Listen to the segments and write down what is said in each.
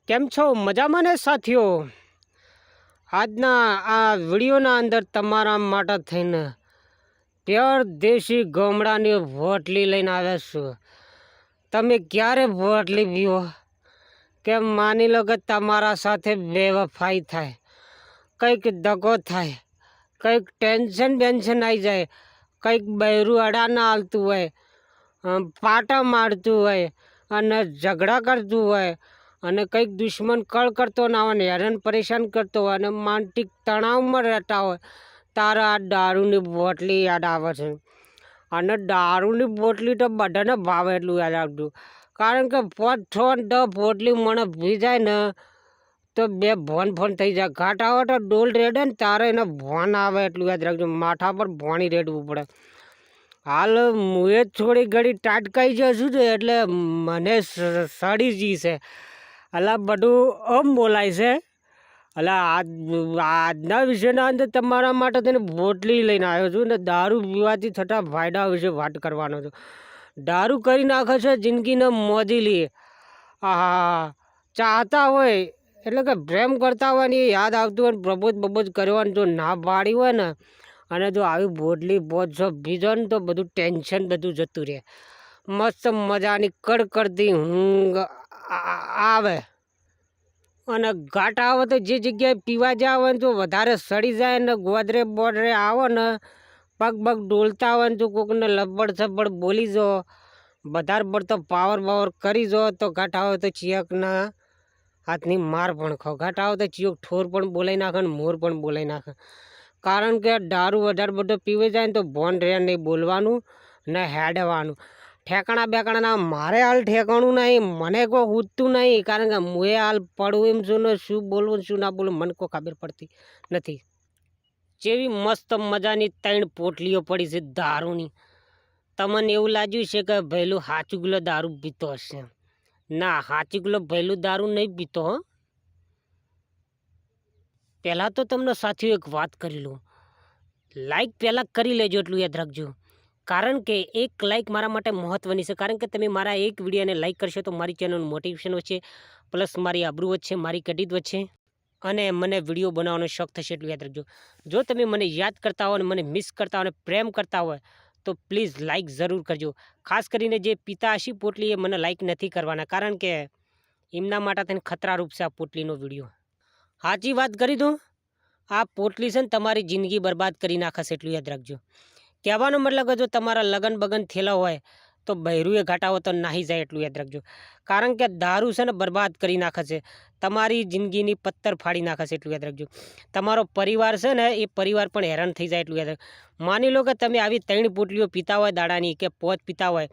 કેમ છો મજામાં ને સાથીઓ? આજના આ વિડીયોના અંદર તમારા માટે થઈને પ્યોર દેશી ગામડાની વોટલી લઈને આવ્યા છું. તમે ક્યારે વોટલી પીવો કે માની લો કે તમારા સાથે બેવફાઈ થાય, કંઈક દગો થાય, કંઈક ટેન્શન આવી જાય, કંઈક બૈરું અડા ના હાલતું હોય, પાટા મારતું હોય અને ઝઘડા કરતું હોય અને કંઈક દુશ્મન કળ કરતો ના હોય ને હેરાન પરેશાન કરતો હોય અને માનસિક તણાવમાં રહેતા હોય તારે આ દારૂની બોટલી યાદ આવે છે. અને દારૂની બોટલી તો બધાને ભાવે એટલું યાદ રાખજો, કારણ કે 5-6-10 બોટલી મને પી જાય ને તો બે ફોન થઈ જાય. ઘાટ આવે તો ડોલ રેડે ને તારે એને ભોન આવે એટલું યાદ રાખજો, માથા પર ભોણી રેડવું પડે. હાલ હું એ થોડી ઘડી ટાટકાઈ જશું ને એટલે મને સડી જશે. એટલે બધું બોલાય છે. એટલે આજના વિષયના અંદર તમારા માટે તેને બોટલી લઈને આવ્યો છું ને દારૂ પીવાથી થતા ફાયદા વિશે વાત કરવાનો છું. દારૂ કરી નાખે છે જિંદગીને મોજીલી. ચાહતા હોય એટલે કે પ્રેમ કરતા હોય ને એ યાદ આવતું હોય ને પ્રપોઝ કરવાનું જો ના પાડી હોય ને અને જો આવી બોટલી 500 પીજો ને તો બધું ટેન્શન બધું જતું રહે. મસ્ત મજાની કડકડતી ઊંઘ આવે અને ઘાટ આવે તો જે જગ્યાએ પીવા જાવ ને તો વધારે સડી જાય ને ગોદરે બોદરે આવો ને પગ ડોલતા હોય ને તો કોકને લબડ સબડ બોલી જો, વધારે પડતો પાવર કરી જો તો ઘાટ આવે તો ચિયકના હાથની માર પણ ખાઓ. ઘાટ આવે તો ચિયોક ઠોર પણ બોલાઈ નાખે ને મોર પણ બોલાઈ નાખે. કારણ કે દારૂ વધારે બધો પીવે જાય ને તો ભોન રહે નહીં બોલવાનું ને હેડવાનું. ઠેકાણા બેકાણા મારે હાલ ઠેકાણું નહીં, મને કોઈ ઉઠતું નહીં, કારણ કે હું હાલ પડું એમ છું ને શું બોલવું શું ના બોલવું મને કોઈ ખબર પડતી નથી. જેવી મસ્ત મજાની 3 પોટલીઓ પડી છે દારૂની. તમને એવું લાગ્યું છે કે ભૈલું સાચું કિલો દારૂ પીતો હશે? ના, સાચું કિલો ભૈલું દારૂ નહીં પીતો. પહેલાં તો તમને સાથીઓ એક વાત કરી લઉં, લાઈક પહેલાં કરી લેજો એટલું યાદ રાખજો, કારણ કે એક લાઈક મારા માટે મહત્ત્વની છે. કારણ કે તમે મારા એક વિડીયોને લાઈક કરશો તો મારી ચેનલનું મોટિવેશન વધશે, પ્લસ મારી આબરૂ વધશે, મારી ક્રેડિટ વધશે અને મને વિડીયો બનાવવાનો શોખ થશે એટલું યાદ રાખજો. જો તમે મને યાદ કરતા હો અને મને મિસ કરતા હોય અને પ્રેમ કરતા હોય તો પ્લીઝ લાઈક જરૂર કરજો. ખાસ કરીને જે પિતા હશી પોટલી એ મને લાઈક નથી કરવાના, કારણ કે એમના માટે થઈને ખતરારૂપ છે આ પોટલીનો વિડીયો. સાચી વાત કરી દઉં, આ પોટલી છે ને તમારી જિંદગી બરબાદ કરી નાખશે એટલું યાદ રાખજો. કહેવાનો મતલબ કે જો તમારા લગન બગન થયેલા હોય તો બહેરુએ ઘાટાવો તો નાહી જાય એટલું યાદ રાખજો. કારણ કે દારૂ છે ને બરબાદ કરી નાખે છે, તમારી જિંદગીની પત્તર ફાડી નાખે છે એટલું યાદ રાખજો. તમારો પરિવાર છે ને એ પરિવાર પણ હેરાન થઈ જાય એટલું યાદ રાખજો. માની લો કે તમે આવી 3 પોટલીઓ પીતા હોય દાડાની કે 5 પીતા હોય,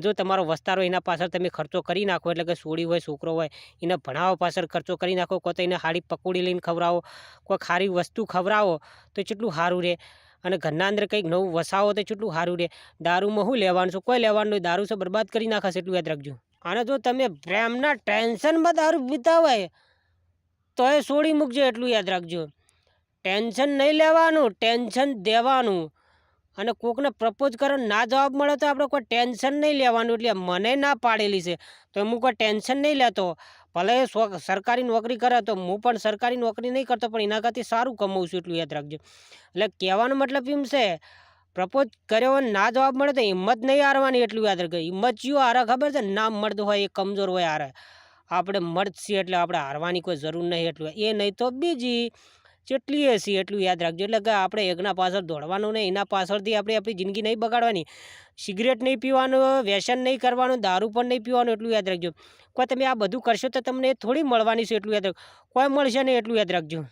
જો તમારો વસ્તારો એના પાછળ તમે ખર્ચો કરી નાખો, એટલે કે સોડી હોય છોકરો હોય એને ભણાવવા પાછળ ખર્ચો કરી નાખો, કોઈ તો એને હાડી પકોડી લઈને ખવડાવો, કોઈ ખારી વસ્તુ ખવડાવો તો કેટલું સારું રહે. અને ઘરના અંદર કંઈક નવું વસાવો તો કેટલું સારું રહે. દારૂમાં શું લેવાનું છે? કોઈ લેવાનું નહીં. દારૂ છે બરબાદ કરી નાખશે એટલું યાદ રાખજો. અને જો તમે પ્રેમના ટેન્શનમાં દારૂ પીતા હોય તો એ છોડી મૂકજો એટલું યાદ રાખજો. ટેન્શન નહીં લેવાનું, ટેન્શન દેવાનું. અને કોકને પ્રપોઝ કરો ના જવાબ મળે તો આપણે કોઈ ટેન્શન નહીં લેવાનું. એટલે મને ના પાડેલી છે તો હું કોઈ ટેન્શન નહીં લેતો. ભલે સરકારી નોકરી કરે તો હું પણ સરકારી નોકરી નહીં કરતો, પણ એના કરતી સારું કમાઉં છું એટલું યાદ રાખજો. એટલે કહેવાનો મતલબ એમ છે, પ્રપોઝ કર્યો હોય ના જવાબ મળે તો હિંમત નહીં હારવાની એટલું યાદ રાખજો. હિંમત ચિયો હારે ખબર છે? ના મળતું હોય એ કમજોર હોય હારે. આપણે મર્દ છીએ એટલે આપણે હારવાની કોઈ જરૂર નહીં એટલું. એ નહીં તો બીજી જેટલી હશે એટલું યાદ રાખજો. એટલે કે આપણે એકના પાછળ દોડવાનું નહીં, એના પાછળથી આપણે આપણી જિંદગી નહીં બગાડવાની. સિગરેટ નહીં પીવાનું, વ્યસન નહીં કરવાનું, દારૂ પણ નહીં પીવાનું એટલું યાદ રાખજો. કોઈ તમે આ બધું કરશો તો તમને એ થોડી મળવાની છે એટલું યાદ રાખજો. કોઈ મળશે નહીં એટલું યાદ રાખજો.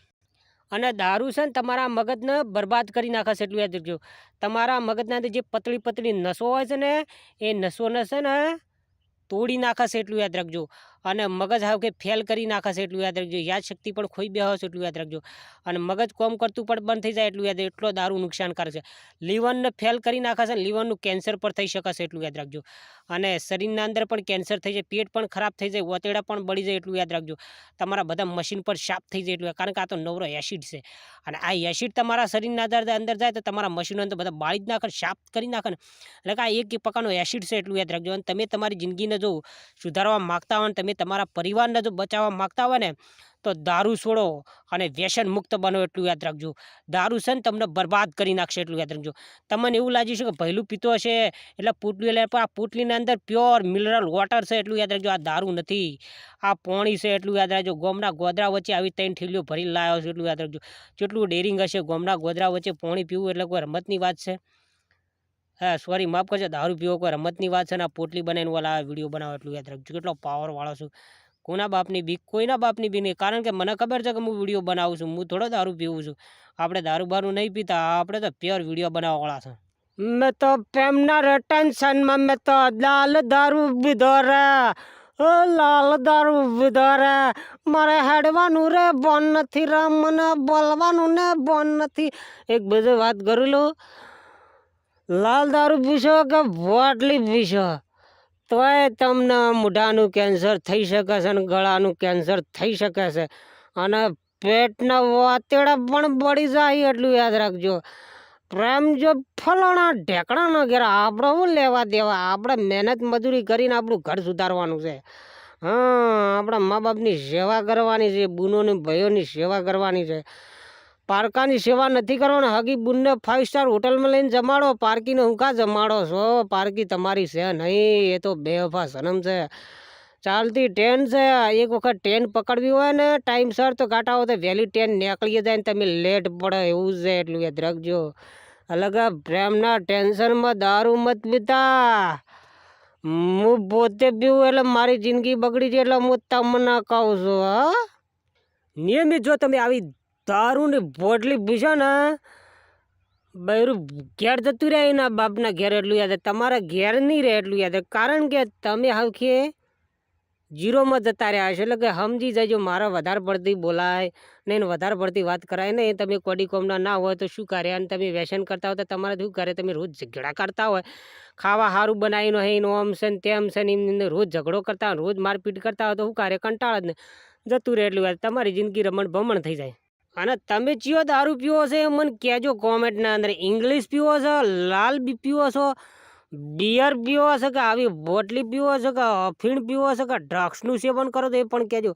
અને દારૂ છે ને તમારા મગજને બરબાદ કરી નાખશે એટલું યાદ રાખજો. તમારા મગજના અંદર જે પતળી નસો હોય છે ને એ નસોને છે ને તોડી નાખશે એટલું યાદ રાખજો. અને મગજ હાવ કે ફેલ કરી નાખશે એટલું યાદ રાખજો. યાદશક્તિ પણ ખોઈ બેહશે એટલું યાદ રાખજો. અને મગજ કોમ કરતું પણ બંધ થઈ જાય એટલું યાદ. એટલો દારૂ નુકસાનકારક છે. લીવરને ફેલ કરી નાખશે, લીવરનું કેન્સર પણ થઈ શકશે એટલું યાદ રાખજો. અને શરીરના અંદર પણ કેન્સર થઈ જાય, પેટ પણ ખરાબ થઈ જાય, વતેડા પણ બળી જાય એટલું યાદ રાખજો. તમારા બધા મશીન પર સાફ થઈ જાય એટલું, કારણ કે આ તો નવરો એસિડ છે. અને આ એસિડ તમારા શરીરના અંદર જાય તો તમારા મશીનો અંદર બધા બાળી જ નાખે, સાફ કરી નાખે ને. એટલે કે આ એક પ્રકારનો એસિડ છે એટલું યાદ રાખજો. અને તમે તમારી જિંદગીને જો સુધારવા માગતા હોય ને તમે તમારા પરિવારને જો બચાવવા માગતા હોય ને તો દારૂ છોડો અને વ્યસન મુક્ત બનો એટલું યાદ રાખજો. દારૂ છે ને તમને બરબાદ કરી નાખશે એટલું યાદ રાખજો. તમને એવું લાગ્યું છે કે પહેલું પીતો હશે એટલે પૂટલી લે, પણ આ પૂટલીની અંદર પ્યોર મિનરલ વોટર છે એટલું યાદ રાખજો. આ દારૂ નથી, આ પાણી છે એટલું યાદ રાખજો. ગોમના ગોદરા વચ્ચે આવી 3 ઠીલીઓ ભરી લાવ્યો છે એટલું યાદ રાખજો. જેટલું ડેરિંગ હશે ગોમના ગોદરા વચ્ચે પાણી પીવું એટલે કોઈ રમતની વાત છે? હા સોરી માફ કરજો, દારૂ પીવો કોઈ રમતની વાત છે ને? આ પોટલી બનાવીને વાલા વિડીયો બનાવો એટલું યાદ રાખજો. કેટલો પાવરવાળો છું. કોના બાપની બીક? કોઈના બાપની બી નહીં. કારણ કે મને ખબર છે કે હું વિડીયો બનાવું છું, હું થોડો દારૂ પીવું છું. આપણે દારૂ બારૂ નહીં પીતા, આપણે તો પ્યોર વિડીયો બનાવવાવાળા છે. મેં તો પ્રેમના ટેન્શનમાં મેં તો લાલ દારૂ પીધો રે, લાલ દારૂ પીધો રે. મારે હેડવાનું રે બોન નથી રે, મને બોલવાનું ને બોન નથી. એક બીજી વાત કરી લો, લાલ દારૂ પીશો કે બોટલી પીશો તોય તમને મોઢાનું કેન્સર થઈ શકે છે અને ગળાનું કેન્સર થઈ શકે છે અને પેટના વાતેડા પણ બળી જાય એટલું યાદ રાખજો. પ્રેમ જો ફલાણા ઢેકણાના ઘેર આપણે શું લેવા દેવા? આપણે મહેનત મજૂરી કરીને આપણું ઘર સુધારવાનું છે. હા, આપણા મા બાપની સેવા કરવાની છે, બુનોની ભાઈઓની સેવા કરવાની છે. પારકાની સેવા નથી કરવાની. હગી બુનને 5 સ્ટાર હોટલમાં લઈને જમાડો, પારકીને હું કા જમાડો છો? પારકી તમારી છે નહીં, એ તો બેવફા સનમ છે. ચાલતી ટ્રેન છે, એક વખત ટ્રેન પકડવી હોય ને ટાઈમસર તો કાંટા હોય તો વહેલી ટ્રેન નીકળી જાય ને તમે લેટ પડે એવું છે એટલું યાદ રાખજો. અલગ પ્રેમના ટેન્શનમાં દારૂ મત પીતા. હું પોતે પીવું એટલે મારી જિંદગી બગડી જાય એટલે હું તમને કહું છું. હા, નિયમિત જો તમે આવી દારૂની બોટલી પીશો ને, બૈરું ઘેર જતું રહે એના બાપના ઘેર એટલું યાદ. તમારા ઘેર નહીં રહે એટલું યાદ. કારણ કે તમે હવખે જીરોમાં જતા રહ્યા છે. એટલે કે સમજી જજો, મારા વધારે પડતી બોલાય ને વધારે પડતી વાત કરાય ને. તમે કોડી કોમના ના હોય તો શું કરે? અને તમે વ્યસન કરતા હોય તો તમારે શું કરે? તમે રોજ ઝઘડા કરતા હોય, ખાવા સારું બનાવીને હોય એનું આમ છે ને તેમ છે ને એમને રોજ ઝઘડો કરતા હોય, રોજ મારપીટ કરતા હોય તો શું કરે? કંટાળ જ ને જતું રહે એટલું યાદ. તમારી જિંદગી રમણ ભમણ થઈ જાય. અને તમે ચિયો દારૂ પીવો છો એ મને કહેજો કોમેન્ટના અંદર. ઇંગ્લિશ પીવો છો, લાલ બી પીવો છો, બિયર પીવો છે કે આવી બોટલી પીવો છે કે અફીણ પીવો છે કે ડ્રગ્સનું સેવન કરો તો એ પણ કહેજો.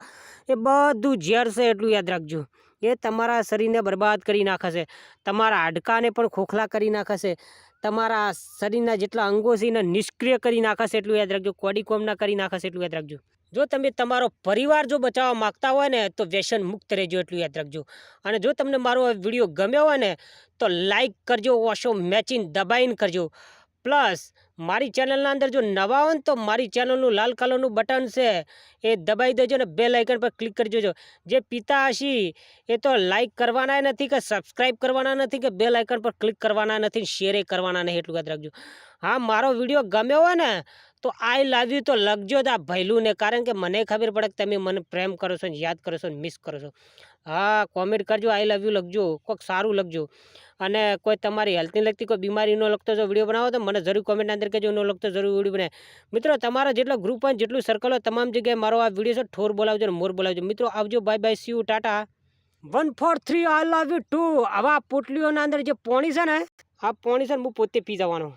એ બધું ઝેર છે એટલું યાદ રાખજો. એ તમારા શરીરને બરબાદ કરી નાખે છે, તમારા હાડકાને પણ ખોખલા કરી નાખે છે, તમારા શરીરના જેટલા અંગો છે એને નિષ્ક્રિય કરી નાખે છે એટલું યાદ રાખજો. કોડી કોમના કરી નાખે છે એટલું યાદ રાખજો. જો તમે તમારો પરિવાર જો બચાવવા માગતા હોય ને તો વ્યસન મુક્ત રહેજો એટલું યાદ રાખજો. અને જો તમને મારો વિડીયો ગમ્યો હોય ને તો લાઈક કરજો, ઓશો મેચિંગ દબાઈને કરજો. પ્લસ મારી ચેનલના અંદર જો નવા હોય ને તો મારી ચેનલનું લાલ કલરનું બટન છે એ દબાઈ દેજો ને બેલ આઇકન પર ક્લિક કરી દેજો. જે પિતા હશી એ તો લાઈક કરવાના નથી કે સબસ્ક્રાઈબ કરવાના નથી કે બેલ આઇકન પર ક્લિક કરવાના નથી, શેરે કરવાના નહીં એટલું યાદ રાખજો. હા, મારો વિડીયો ગમ્યો હોય ને તો આઈ લવ યુ તો લખજો જ આ ભૈલું ને. કારણ કે મને ખબર પડે કે તમે મને પ્રેમ કરો છો ને યાદ કરો છો ને મિસ કરો છો. હા, કોમેન્ટ કરજો, આઈ લવ યુ લખજો, કોઈક સારું લખજો. અને કોઈ તમારી હેલ્થને લગતી કોઈ બીમારી ન લગતો જો વિડીયો બનાવો તો મને જરૂર કોમેન્ટ અંદર કહેજો, ન લગતો જરૂર વિડીયો બનાવે. મિત્રો તમારા જેટલો ગ્રુપ હોય જેટલું સર્કલ હોય તમામ જગ્યાએ મારો આ વિડીયો છે ઠોર બોલાવજો ને મોર બોલાવજો. મિત્રો આવજો, bye bye, C you, Tata. 1 4 3 I love you 2. આવા પોટલીઓના અંદર જે પોણી છે ને, આ પોણી છે ને હું પોતે પી જવાનો.